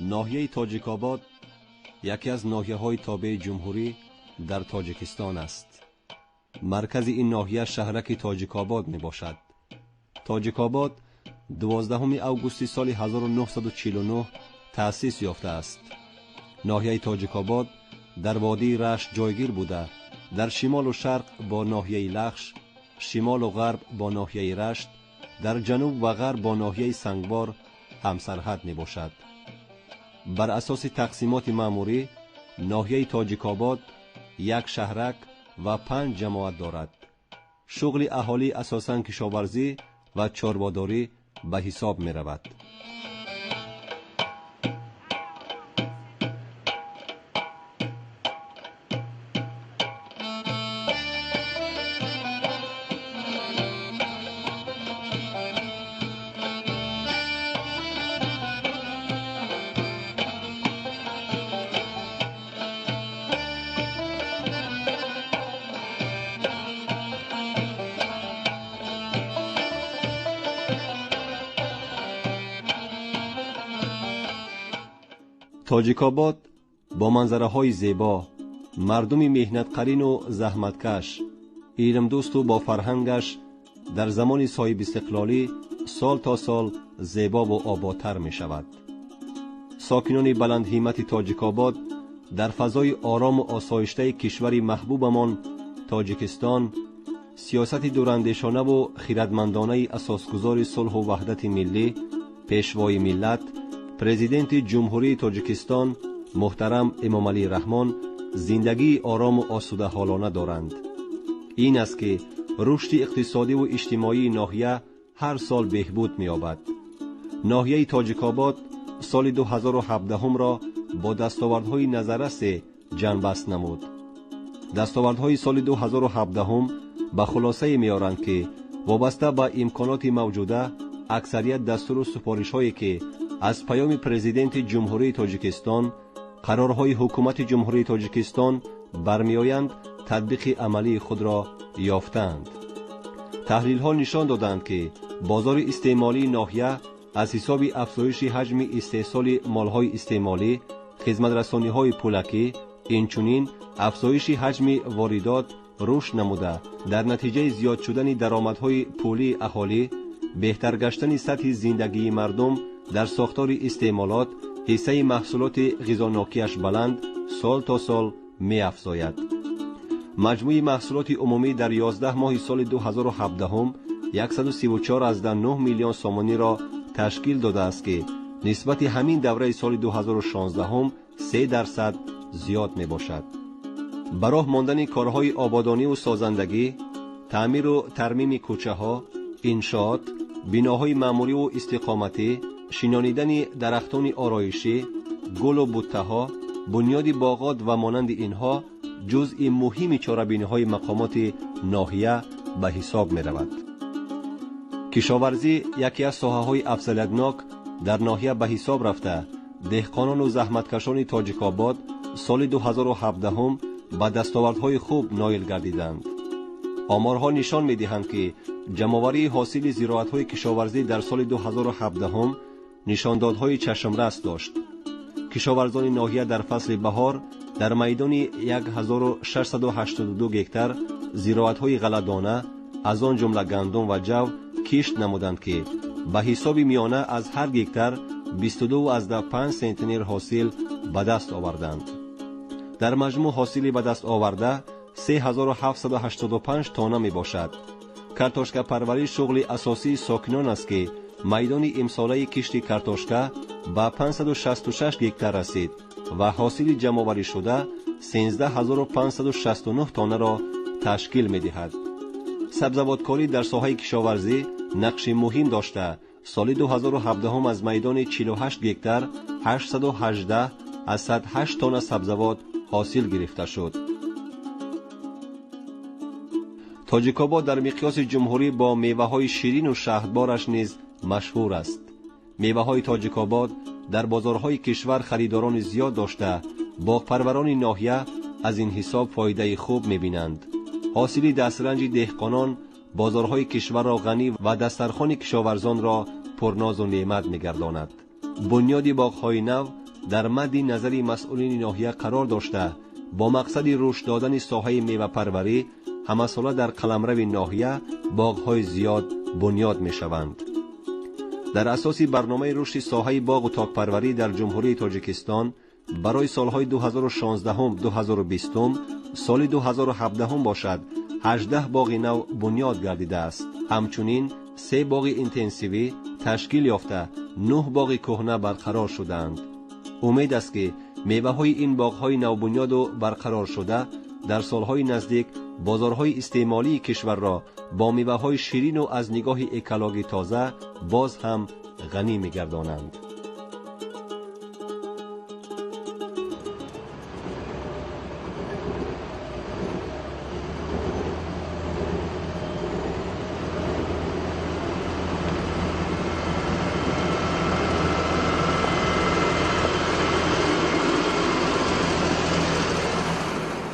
ناحیه تاجیک‌آباد یکی از ناحیه‌های تابع جمهوری در تاجیکستان است. مرکز این ناحیه شهرک تاجیک‌آباد میباشد. تاجیک‌آباد 12 اوگوست سال 1949 تأسیس یافته است. ناحیه تاجیک‌آباد در وادی رشت جایگیر بوده، در شمال و شرق با ناحیه لخش، شمال و غرب با ناحیه رشت، در جنوب و غرب با ناحیه سنگبار همسرحد می باشد. بر اساس تقسیمات مأموری، ناحیه تاجیک‌آباد یک شهرک و 5 جماعت دارد. شغل اهالی اساساً کشاورزی و چاره‌داری به حساب می رود. تاجیک‌آباد با منظره‌های زیبا، مردمی مهنت‌قرین و زحمتکش، علم‌دوست و با فرهنگش در زمان صاحب استقلالی سال تا سال زیبا و آبادتر می‌شود. ساکنان بلند همت تاجیک‌آباد در فضای آرام و آسایشته کشور محبوبمان تاجیکستان، سیاست دوراندیشانه و خردمندانه اساسگزار صلح و وحدت ملی، پیشوای ملت، پرزیدنت جمهوری تاجیکستان محترم امام علی رحمان زندگی آرام و آسوده حالانه دارند. این است که رشد اقتصادی و اجتماعی ناحیه هر سال بهبود می‌یابد. ناحیه تاجیک‌آباد سال 2017 را با دستاوردهای نظررس جنبست نمود. دستاوردهای سال 2017 به خلاصه می‌آورند که وابسته به امکانات موجوده، اکثریت دستور و سفارش‌هایی که از پیام پرزیدنت جمهوری تاجیکستان، قرارهای حکومت جمهوری تاجیکستان برمیآیند تطبیق عملی خود را یافتند. تحلیل ها نشان دادند که بازار استعمالی ناحیه از حساب افزایش حجم استحصال مالهای استعمالی، خدمت رسانی های پولکی، اینچنین افزایش حجم واردات رشد نموده، در نتیجه زیاد شدن درآمدهای پولی اهالی، بهتر گشتن سطح زندگی مردم در ساختار استعمالات، حصه محصولات غذاناکیش بلند سال تا سال می افزاید. مجموع محصولات عمومی در 11 ماه سال 2017 134.9 میلیون سومانی را تشکیل داده است که نسبت همین دوره سال 2016 3% زیاد می باشد. برای ماندن کارهای آبادانی و سازندگی، تعمیر و ترمیم کوچه ها، انشاءات، بناهای معمولی و استقامتی، شنانیدن درختان آرایشی، گل و بوته ها، بنیاد باغات و مانند اینها جزء مهم چاره‌بینی‌های مقامات ناحیه به حساب می رود. کشاورزی یکی از ساحه‌های افضلیتناک در ناحیه به حساب رفته، دهقانان و زحمتکشان تاجیک‌آباد سال 2017 به دستاوردهای خوب نایل گردیدند. آمارها نشان می‌دهند که جمع‌آوری حاصل زراعت‌های کشاورزی در سال 2017 نشاندادهای چشمرس داشت. کشاورزان ناحیه در فصل بهار در میدان 1682 گکتار زراعت‌های غله‌دانه از آن جمله گندم و جو کشت نمودند که به حساب میانه از هر گکتار 22.5 سنتنر حاصل به دست آوردند. در مجموع حاصل به دست آورده 3785 تانه می باشد. کارتوشکا پروری شغل اساسی ساکنان است که میدان امساله کشت کارتوشکا به 566 گکتار رسید و حاصل جمع‌آوری شده 13569 تانه را تشکیل می دهد. سبزوادکاری در ساحه کشاورزی نقش مهم داشته سال 2017 از میدان 48 گکتار 818 از 108 تانه سبزوات حاصل گرفته شد. تاجیک‌آباد در مقیاس جمهوری با میوه‌های شیرین و شهدبارش نیز مشهور است. میوه‌های تاجیک‌آباد در بازارهای کشور خریداران زیاد داشته، باغپروران ناحیه از این حساب فایده خوب می‌بینند. حاصل دسترنج دهقانان بازارهای کشور را غنی و دسترخوان کشاورزان را پرناز و نعمت می‌گرداند. بنیاد باغ‌های نو در مد نظر مسئولین ناحیه قرار داشته با مقصد رشد دادن ساحه میوه پروری همساله در قلمرو ناحیه باغ‌های زیاد بنیاد می‌شوند. در اساس برنامه رشد ساحه باغ و تاک پروری در جمهوری تاجیکستان برای سالهای 2016 2020 سال 2017 باشد 18 باغ نو بنیاد گردیده است. همچنین 3 باغ اینتنسیوی تشکیل یافته 9 باغ کهنه برقرار شدند. امید است که میوه های این باغ های نو بنیاد و برقرار شده در سالهای نزدیک بازارهای استعمالی کشور را با میوه های شیرین و از نگاه اکولوژی تازه باز هم غنی می‌گردانند.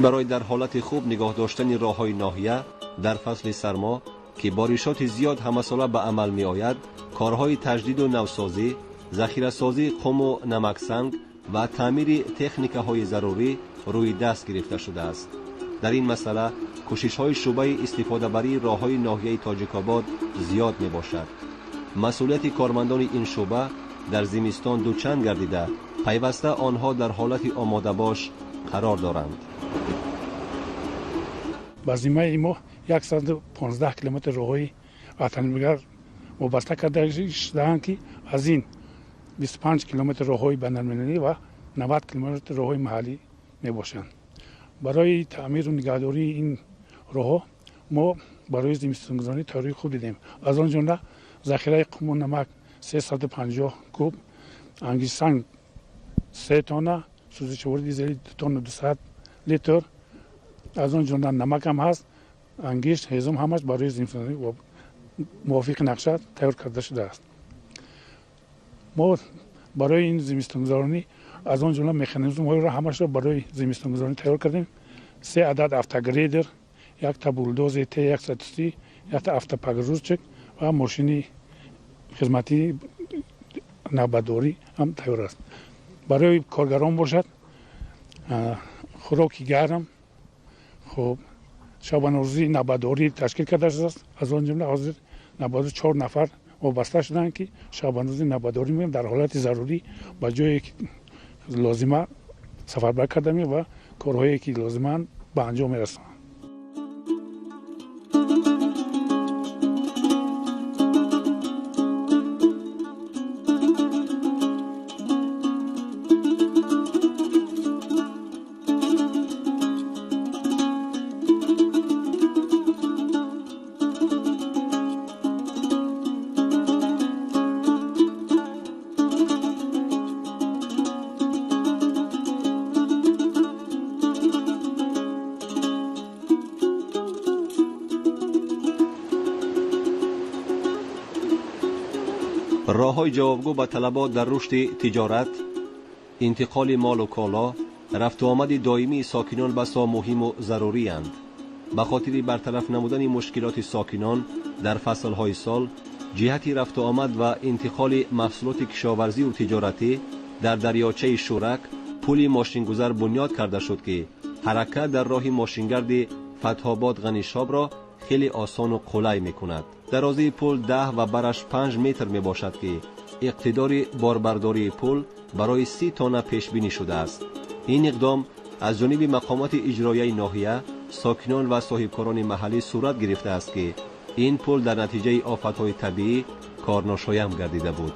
برای در حالت خوب نگاه داشتن راه‌های ناحیه در فصل سرما که بارشات زیاد همساله به عمل می آید، کارهای تجدید و نوسازی، ذخیره‌سازی خم و نمکسنگ و تعمیر تکنیک‌های ضروری روی دست گرفته شده است. در این مسئله کوشش‌های شعبه استفاده بری راه‌های ناحیه تاجیک‌آباد زیاد می باشد. مسئولیت کارمندان این شعبه در زمستان دوچند گردیده پیوسته آنها در حالت آماده باش قرار دارند. با زمینه ما 115 کیلومتر راههای اتنمیگر وابسته کرده شدند که از این 25 کیلومتر راههای بین‌المللی و 90 کیلومتر راههای محلی می باشند. برای تعمیر و نگهداری این راهها ما برای زمستانگذاری تاریخ خوب دیدیم. از آن جمله ذخیره قم و نمک 350 کوب، انگیز سنگ 3 تانه، سوزش دیزل 2 تن و 200 لیتر. از آن جمله نمک هم هست، انگشت هیزم همش برای زمستانی و موافق نقشه تیار کرده شده است. ما برای این زمستانگذاری از آن جمله مکانیزم های را همش را برای زمستانگذاری تیار کردیم. 3 عدد افتگریدر، 1 تا بولدوز T130، 1 تا افتپگروزچک و ماشین خدمتی نوبتداری هم تیار است. برای کارگران باشد خوراک گرم، خب شبانه روزی نوبتداری تشکیل کرده شده است. از آن جمله حاضر 94 نفر وابسته شدند که شبانه روزی نوبتداری می‌کنند. در حالت ضروری با جایی که لازمه سفربری کرده می‌شود و کارهایی که لازمند به انجام می‌رسند. راه‌های جوابگو به طلبات در رشد تجارت، انتقال مال و کالا، رفت و آمد دائمی ساکنان بسا مهم و ضروری اند. به خاطر برطرف نمودن مشکلات ساکنان در فصلهای سال، جهت رفت و آمد و انتقال محصولات کشاورزی و تجارتی در دریاچه شورک پل ماشینگذر بنیاد کرده شد که حرکت در راه ماشینگرد فتح‌آباد غنیشاب را خیلی آسان و قلای میکند. درازی پل 10 و برش 5 متر می باشد که اقتدار باربرداری پل برای 30 تانه پیش بینی شده است. این اقدام از جانب مقامات اجرایی ناحیه، ساکنان و صاحبکاران محلی صورت گرفته است که این پل در نتیجه آفت‌های طبیعی کارناشایم گردیده بود.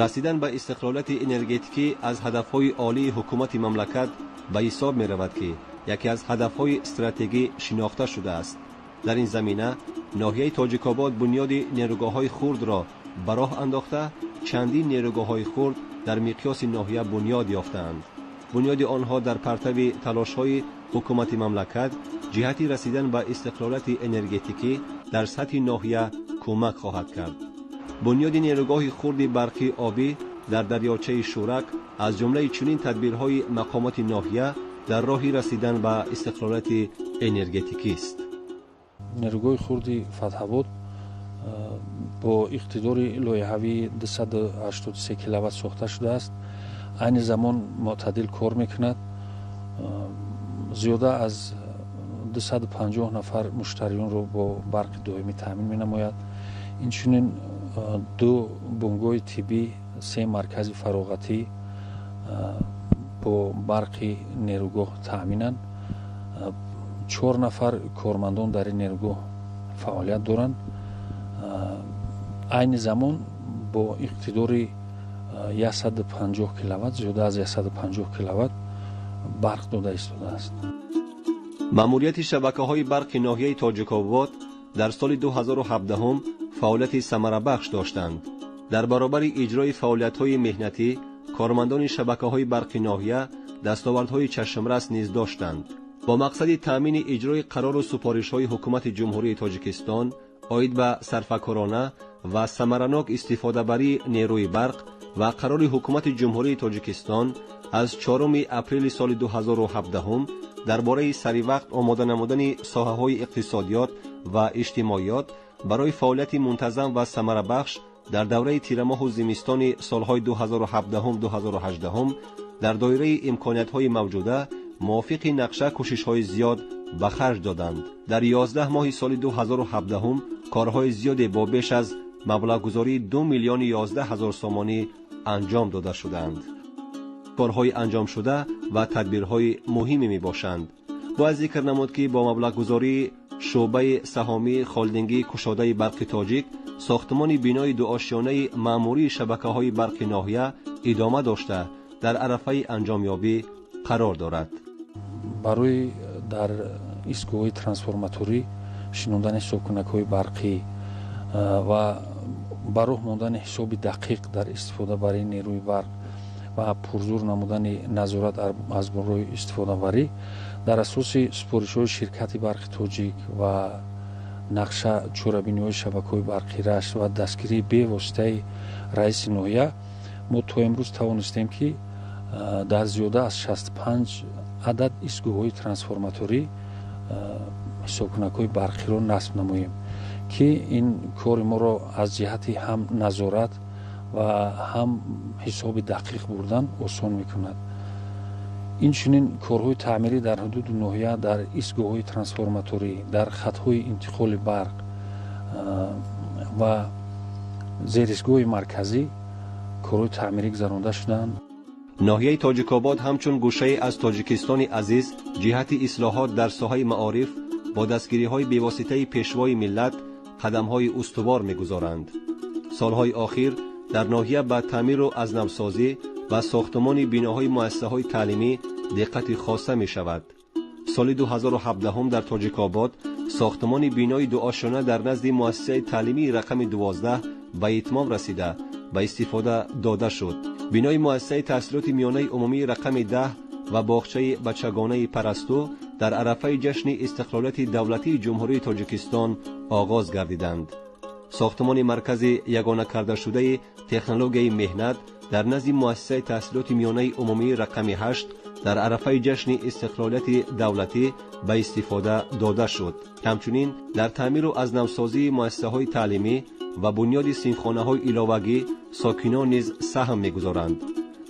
رسیدن به استقلالیت انرژتیکی از هدفهای عالی حکومت مملکت به حساب می رود که یکی از هدفهای استراتژی شناخته شده است. در این زمینه ناحیه تاجیک‌آباد بنیاد نیروگاه‌های خرد را به راه انداخته چندین نیروگاه‌های خرد در مقیاس ناحیه بنیاد یافتند. بنیاد آنها در پرتو تلاش‌های حکومت مملکت جهت رسیدن به استقلالیت انرژتیکی در سطح ناحیه کمک خواهد کرد. بنیاد نیروگاه خرد برقی آبی در دریاچه شورک از جمله چنین تدبیرهای مقامات ناحیه در راه رسیدن به استقلالیت انرژتیکی است. نیروگاه خرد فتح‌آباد با اقتدار لایحه‌ای 283 کیلووات ساخته شده است. عین زمان معتدل کار میکند. زیاده از 250 نفر مشتریان را با برق دائمی تامین می‌نماید. اینچنین 2 بنگاه طبی، 3 مرکز فراغتی با برق نیروگاه تامینند. 4 نفر کارمندان در این نیروگاه فعالیت دارند. عین زمان با اقتدار 150 کیلووات، زیاده از 150 کیلووات برق داده ایستاده است. ماموریت شبکه‌های برق ناحیه تاجیک‌آباد در سال 2017 فعالیت ثمره‌بخش داشتند. در برابر اجرای فعالیت‌های مهنتی، کارمندان شبکه‌های برق ناحیه دستاوردهای چشمرس نیز داشتند. با مقصد تامین اجرای قرار و سفارش‌های حکومت جمهوری تاجیکستان آید به صرفه‌کارانه و ثمره‌ناک استفاده بری نیروی برق و قرار حکومت جمهوری تاجیکستان از 4 اپریل سال 2017 درباره سری وقت آماده نمودن ساحه‌های اقتصادیات و اجتماعیات برای فعالیت منتظم و ثمره بخش در دوره تیر ماه و زمستان سالهای 2017-2018 در دایره امکانیت‌های موجوده موافق نقشه کوشش‌های زیاد به خرج دادند. در 11 ماه سال 2017 کارهای زیادی با بیش از مبلغ گذاری 2,011,000 سامانی انجام داده شدند. کارهای انجام شده و تدبیرهای مهمی می باشند. باید ذکر نمود که با مبلغ گذاری شعبه سهامی خالدینگی کشاده برق تاجیک ساختمان بینای 2 آشیانه معموری شبکه‌های برق ناحیه ادامه داشته در عرصه انجامیابی قرار دارد. برای در ایستگاه ترانسفورماتوری شنودن ساکنک‌های برقی و براه ماندن حساب دقیق در استفاده برای نیروی برق و پرزور نمودن نظارت از برای استفاده بری در اساس سفارش‌های شرکت برق تاجیک و نقشه چورابینی‌های شبکه‌های برقی رشت و دستگیری به واسطه رئیس ناحیه ما تا امروز توانستیم که در زیاده از 65 عدد ایستگاه‌های ترانسفورماتوری ساکنک‌های برقی را نصب نماییم که این کار ما را از جهت هم نظارت و هم حساب دقیق بردن آسان می‌کند. اینچنین کارهای تعمیری در حدود ناحیه در ایستگاه‌های ترانسفورماتوری، در خط‌های انتقال برق و زیرایستگاه مرکزی کارهای تعمیری گذرانده شدند. ناحیه تاجیک‌آباد همچون گوشه از تاجیکستان عزیز جهت اصلاحات در ساحه معارف با دستگیری‌های بی‌واسطه پیشوای ملت قدم‌های استوار می‌گذارند. سالهای اخیر در ناحیه به تعمیر و ازنوسازی و ساختمان بیناهای مؤسسه‌های تعلیمی دقت خاصه می‌شود. سال 2017 در تاجیک‌آباد ساختمان بینای 2 آشیانه در نزد مؤسسه تعلیمی رقم 12 به اتمام رسیده به استفاده داده شد. بینای مؤسسه تحصیلات میانه عمومی رقم 10 و باغچه بچگانه پرستو در عرفه جشن استقلالیت دولتی جمهوری تاجیکستان آغاز گردیدند. ساختمان مرکز یگانه کرده شده تکنولوژی مهنت در نزد مؤسسه تحصیلات میانه عمومی رقم 8 در عرفه جشن استقلالیت دولتی به استفاده داده شد. همچنین در تعمیر و ازنوسازی مؤسسه‌های تعلیمی و بنیاد سینخانه‌های علاوگی ساکنان نیز سهم می‌گذارند.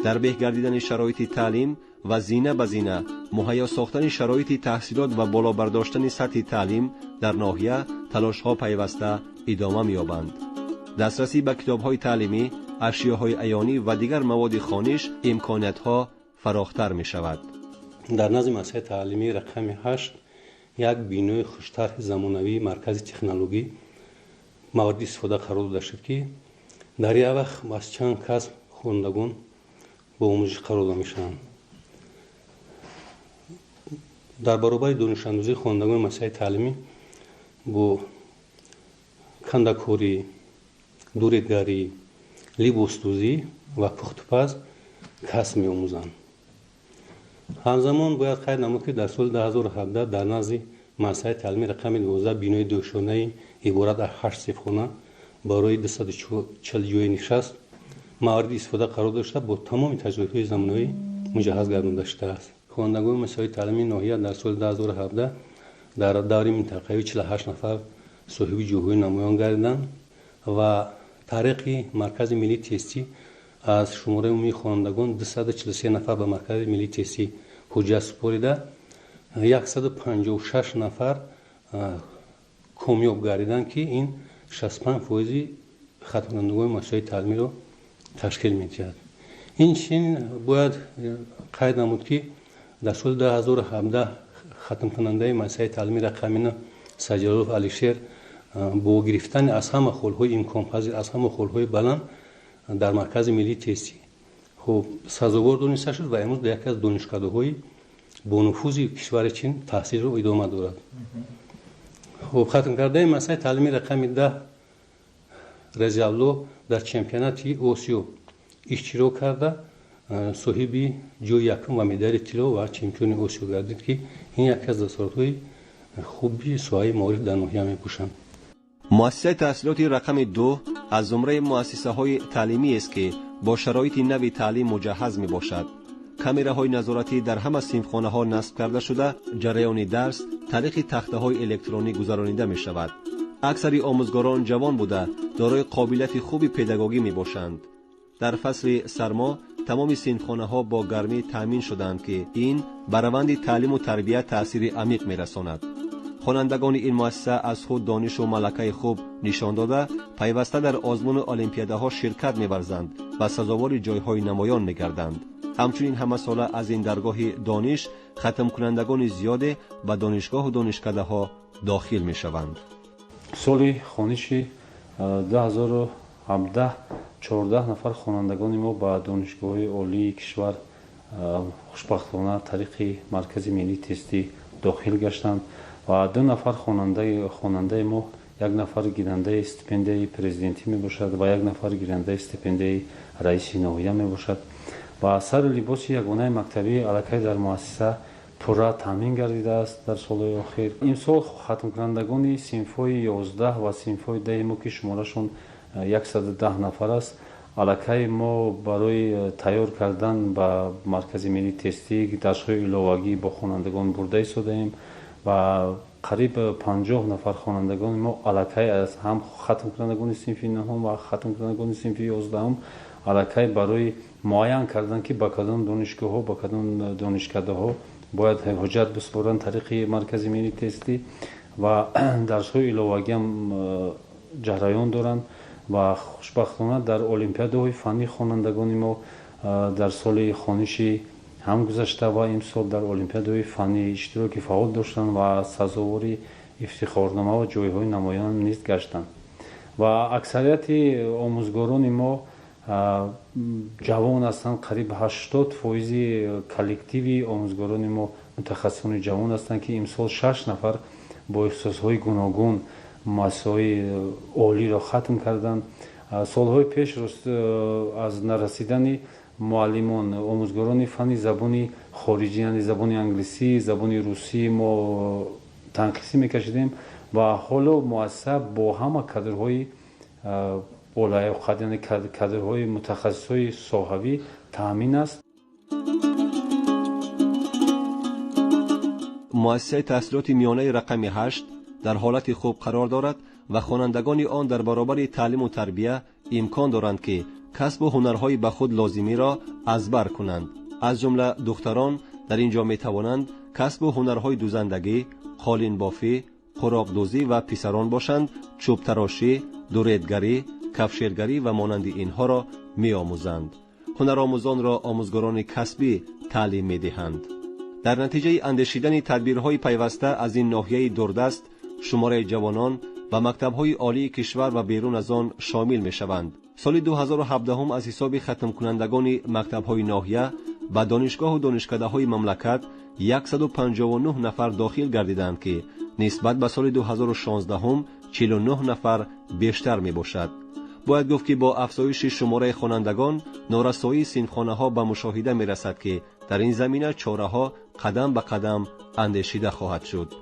در بهگردیدن شرایط تعلیم و زینه به زینه مهیا ساختن شرایط تحصیلات و بالا برداشتن سطح تعلیم در ناحیه تلاش‌ها پیوسته ادامه می‌یابند. دسترسی به کتاب‌های تعلیمی، اشیاءهای عیانی و دیگر مواد خوانش امکانات‌ها فراختر می‌شود. در نظم مؤسسه تعلیمی رقم 8 یک بینای خوش‌طرح زمانوی مرکز تکنولوژی مورد استفاده قرار داده شد که در یک وقت از چند کس خوندگان با آموزش قرار داده میشن. در برابر دانش اندازی خوندگان مسائل تعلیمی با کندکاری، دوریدگری، لباسدوزی و پخت‌وپز کسب می‌آموزند. همزمان باید قید نمود که در سال 2017 در نزد مسائل تعلیمی رقم 12 بینای دوشانه عبارت از 8 صفخانه برای 240 جای نشست موارد استفاده قرار داشته با تمام تجهیزات زمینه‌ای مجهز گردانده شده است. خوانندگان مسائل تعلیمی ناحیه در سال 2017 در دوره منطقه‌ای 48 نفر صاحب جایگاه نمایان گردیدند و طریق مرکز ملی تستی از شماره عمومی خوانندگان 243 نفر به مرکز ملی تستی حجت سپرده 156 نفر کامیاب گردیدند که این 65% ختم کنندگان مسائل تعلیمی را تشکیل می‌دهد. این چنین باید قید نمود که در سال 2017 ختم کننده مسائل تعلیمی رقمی سجادالله علیشیر با گرفتن از همه خلهای امکان‌پذیر از همه خلهای بلند در مرکز ملی تستی خب سزاوار دانسته شد و امروز در یکی از دانشکده‌های با نفوذ کشور چین تحصیل را ادامه دارد. خب ختم کرده مسائل تعلیمی رقمی 10 رضی الله در چمپیونات آسیا اشتراک کرده صاحب جای یکم و مدال طلا و چمپیون آسیا گردید که این یکی از دستاوردهای خوبی سوای معارف در ناحیه می‌باشند. مؤسسه تحصیلات رقم 2 از زمره مؤسسه‌های تعلیمی است که با شرایط نوی تعلیم مجهز می‌باشد. کامراهای نظارتی در همه صنفخانه‌ها نصب کرده شده، جریان درس طریق تخته‌های الکترونیک گذرانیده می‌شود. اکثر آموزگاران جوان بوده دارای قابلیت خوبی پداگوژی می‌باشند. در فصل سرما تمام صنفخانه‌ها با گرمی تامین شدند که این بر روند تعلیم و تربیت تأثیر عمیق می‌رساند. خوانندگان این مؤسسه از خود دانش و ملکه خوب نشان داده پیوسته در آزمون المپیادها شرکت می‌ورزند و سزاوار جایهای نمایان می‌گردند. همچنین همه ساله از این درگاه دانش ختم کنندگان زیاد به دانشگاه و دانشکده‌ها داخل می‌شوند. سال خوانشی 2017 14 نفر خوانندگان ما با دانشگاه عالی کشور خوشبختانه طریق مرکز ملی تستی داخل گشتند و 2 نفر خواننده ما، 1 نفر گیرنده استیپندیای پرزیدنتی می باشد و 1 نفر گیرنده استیپندیای رئیس ناحیه می باشد و سر لباس یگانه مکتبی الکی در مؤسسه پورا تامین گردیده است. در سال اخیر این سال ختم کنندگان صنف‌های 11 و صنف‌های 10 ما که شمارشون 110 نفر است الکی ما برای تیار کردن به مرکز ملی تستی درس‌های علاوه‌ای با خوانندگان برده ایستادیم و قریب 50 نفر خوانندگان ما الکی از هم ختم کنندگان صنف 9 و ختم کنندگان صنف 11 الکی برای معین کردن که با کدام دانشگاه ها با کدام دانشکده ها باید حجت بسپارن طریق مرکز ملی تستی و درس های علاوه‌ای هم جریان دارن و خوشبختانه در المپیادهای فنی خوانندگان ما در سال خوانشی هم گذشته و این سال در المپیادهای فنی اشتراک فعال داشتن و سزاوار افتخارنامه و جایهای نمایان نیز گشتند و اکثریت آموزگاران ما جوان هستند. قریب 80% کلکتیوی آموزگاران ما متخصصان جوان هستند که امسال 6 نفر با اختصاص‌های گوناگون مؤسسه‌های عالی را ختم کردند. سالهای پیش از نرسیدن معلمان آموزگاران فنی زبان خارجی یعنی زبان انگلیسی، زبان روسی ما تنقیصی میکشیدیم و حالا مؤسسه با همه کادرهای بالای قد یعنی کادرهای متخصصای ساحوی تامین است. مؤسسه تحصیلات میانه رقم 8 در حالت خوب قرار دارد و خوانندگان آن در برابر تعلیم و تربیت امکان دارند که کسب و هنرهای به خود لازمی را ازبر کنند. از جمله دختران در اینجا می توانند کسب و هنرهای دوزندگی، قالین بافی، قراق دوزی و پسران باشند چوب تراشی، دوریدگری، کفشیرگری و مانند اینها را می آموزند. هنرآموزان را آموزگاران کسبی تعلیم می دهند. در نتیجه اندیشیدن تدبیرهای پیوسته از این ناحیه دوردست شمار جوانان و مکتب‌های عالی کشور و بیرون از آن شامل می‌شوند. سال 2017 از حساب ختم کنندگان مکتب‌های ناحیه و دانشگاه و دانشکده‌های مملکت 159 نفر داخل گردیدند که نسبت به سال 2016 49 نفر بیشتر میباشد. باید گفت که با افزایش شماره خوانندگان نارسایی صنفخانه‌ها به مشاهده میرسد که در این زمینه چاره‌ها قدم به قدم اندیشیده خواهد شد.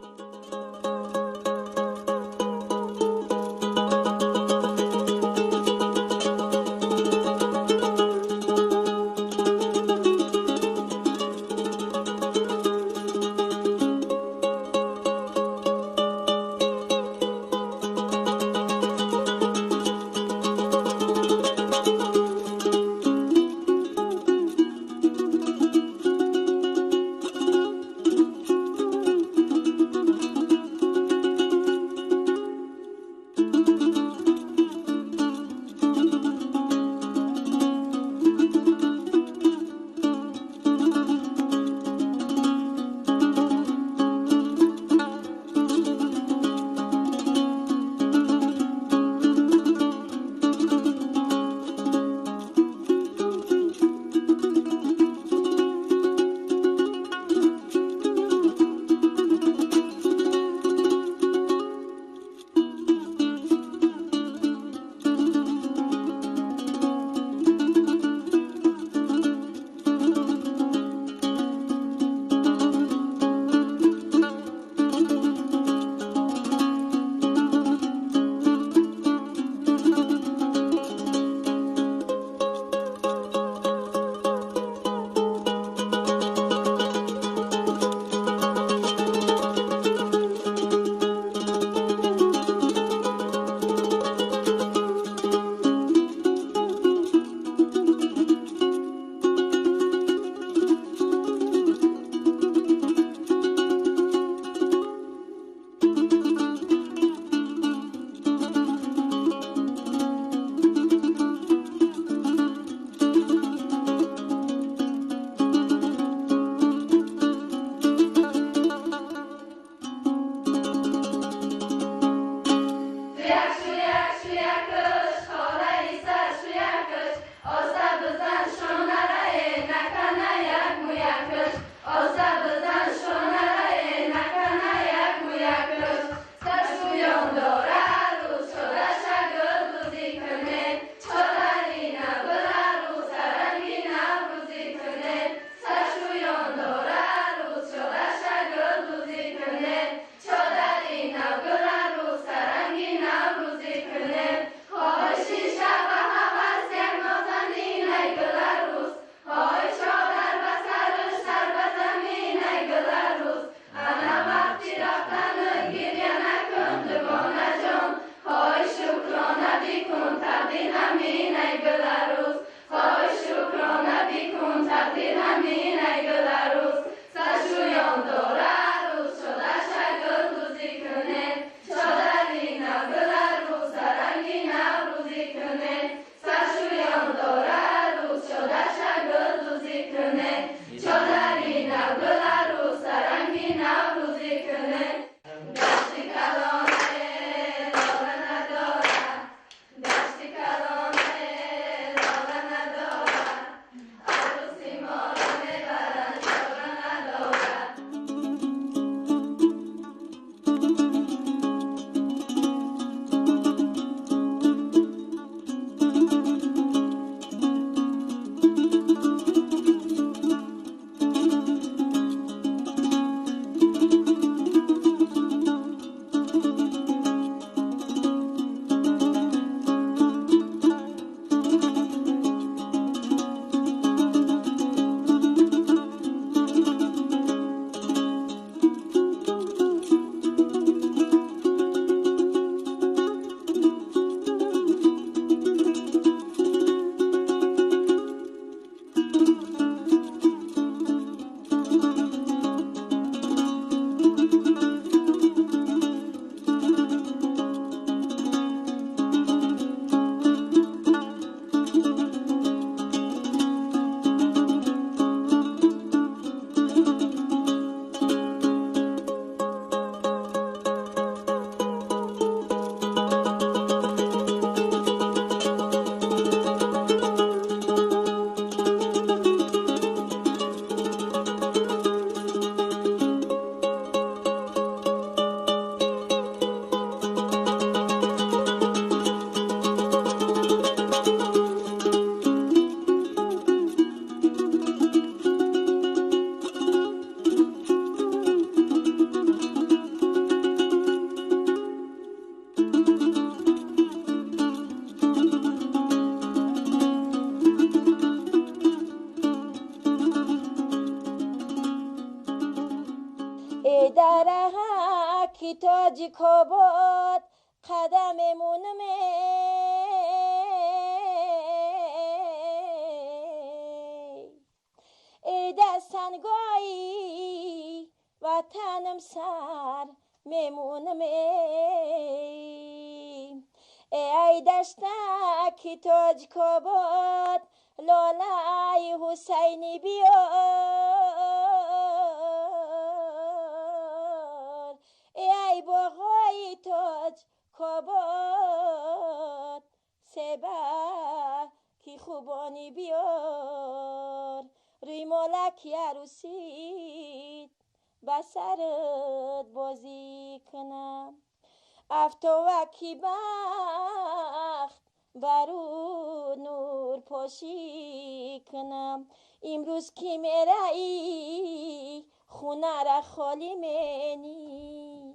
ای دره کی تاج کباد قدممون ای دستنگایی وطنم سر میمونم ای دشتکی تاج کباد لالای حسینی بیار ای باغای تاج کباد سبا کی خوبانی بیار روی مالکی عروسید بسرت بازی کنم افتوکی بخت برو نور پاشی کنم امروز کی میرایی خونه را خالی منی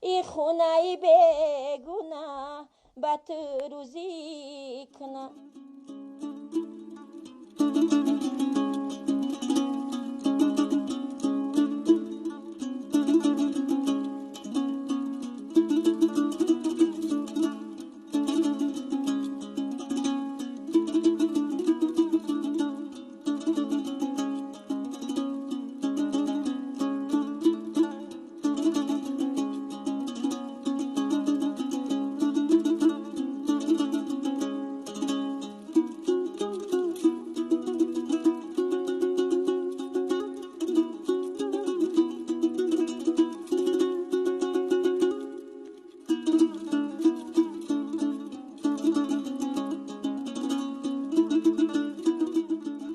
ای خونه ای بگونه بط روزی کنم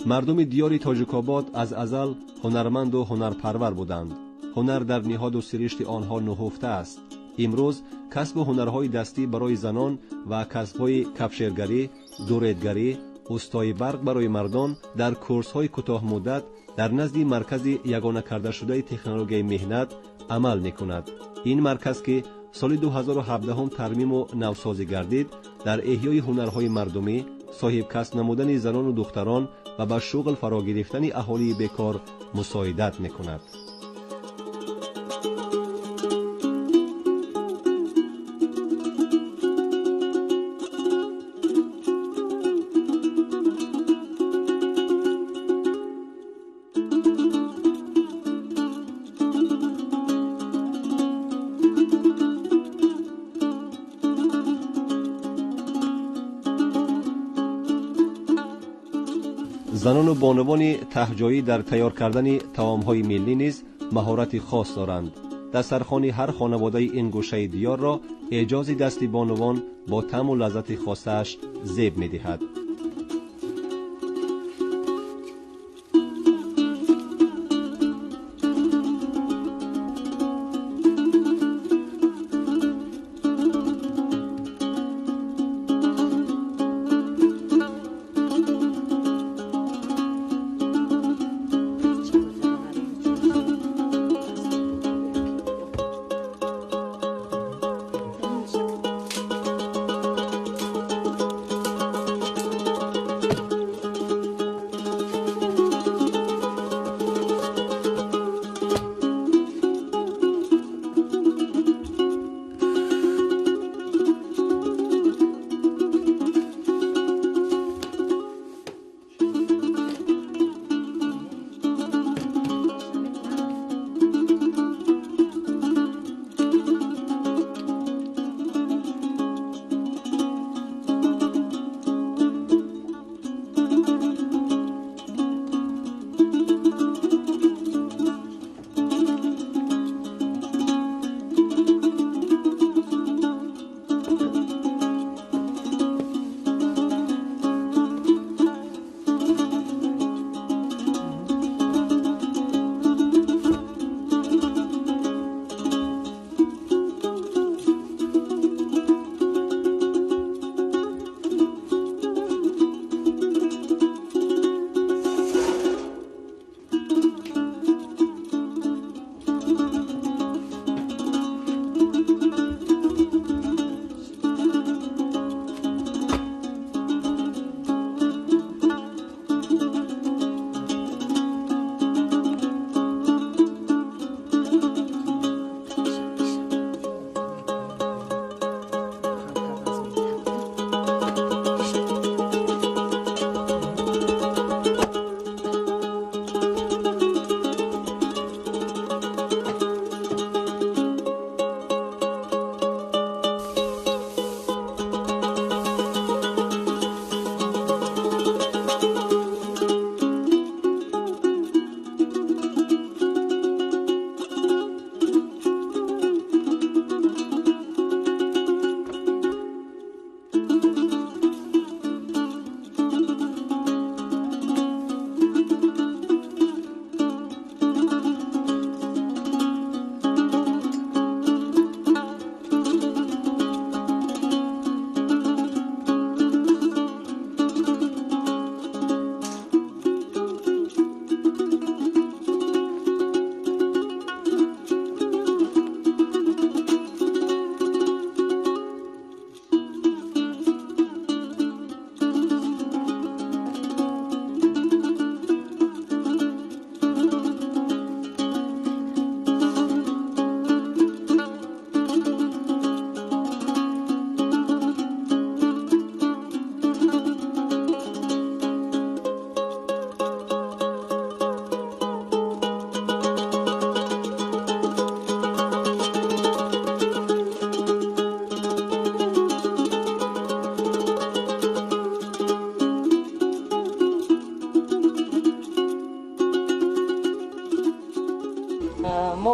مردم دیار تاجیک‌آباد از ازل هنرمند و هنرپرور بودند. هنر در نهاد و سرشت آنها نهفته است. امروز کسب هنرهای دستی برای زنان و کسب‌های کفشگری، دوریدگری، استای برق برای مردان در کورس‌های کوتاه مدت در نزد مرکز یگانه کرده شده تکنولوژی مهنت عمل می‌کند. این مرکز که سال 2017 هم ترمیم و نوسازی گردید، در احیای هنرهای مردمی، صاحب کسب نمودن زنان و دختران و به شغل فرا گرفتن اهالی بیکار مساعدت می‌کند. زنان و بانوان تهجایی در تیار کردن طعام‌های ملی نیز مهارت خاص دارند. دسترخوان هر خانواده این گوشه دیار را اعجاز دست بانوان با طعم و لذت خاصش زیب می‌دهد.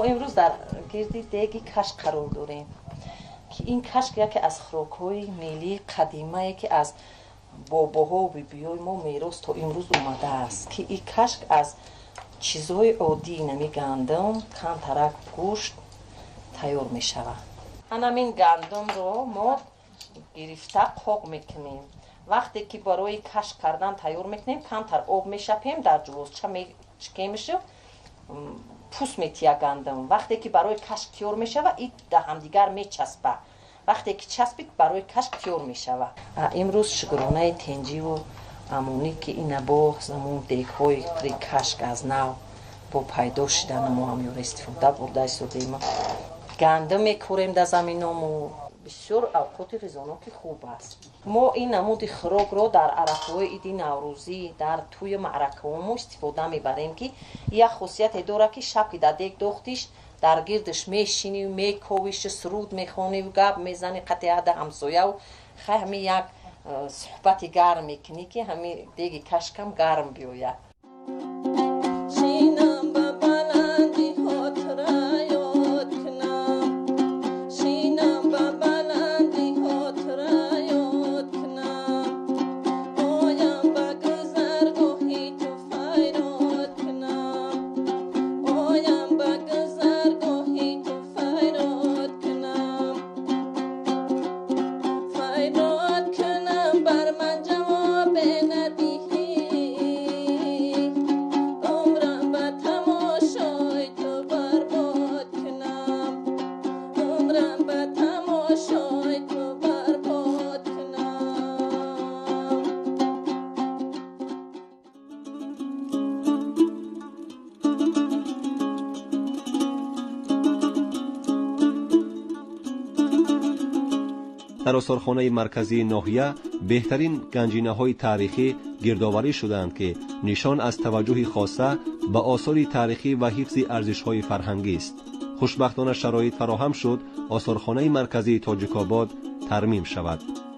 امروز در گردی دیگی کشک قرار داریم که این کشک یکی از خوراک‌های ملی قدیمه که از باباها و بیبیای ما میراث تا امروز اومده است که این کشک از چیزهای عادی نمی گندم کمترک گوشت تیار می شود. همین گندم رو ما گرفته قاق میکنیم. وقتی که برای کشک کردن تیار میکنیم کمتر آب میشپیم در جوزچه میشه پوست میتیه گندم. وقتی که برای کشک تیار میشود این ده همدیگر میچسبه. وقتی که چسبید برای کشک تیار میشود. امروز شکرانه تنجی و امونی که این با زمون دیگ‌های کشک از نو با پیدا شدن ما هم استفاده برده استودیم. گندم میکوریم در زمینام و بسیار اوقات رزاناکی خوب است. ما این نمود خوراک رو در عرفه‌های عید نوروزی در توی معرکه ما استفاده میبریم که یک خاصیت داره که شب که در دیگ دوختیش در گردش میشینی و میکویش سرود میخونی و گپ میزنی قطعه ده همسایه و خیلی یک صحبتی گرم میکنی که همین دیگی کشکم گرم بیاید. در آثارخانه مرکزی ناحیه بهترین گنجینه‌های تاریخی گردآوری شدند که نشان از توجه خاصه به آثار تاریخی و حفظ ارزش‌های فرهنگی است. خوشبختانه شرایط فراهم شد آثارخانه مرکزی تاجیک‌آباد ترمیم شود.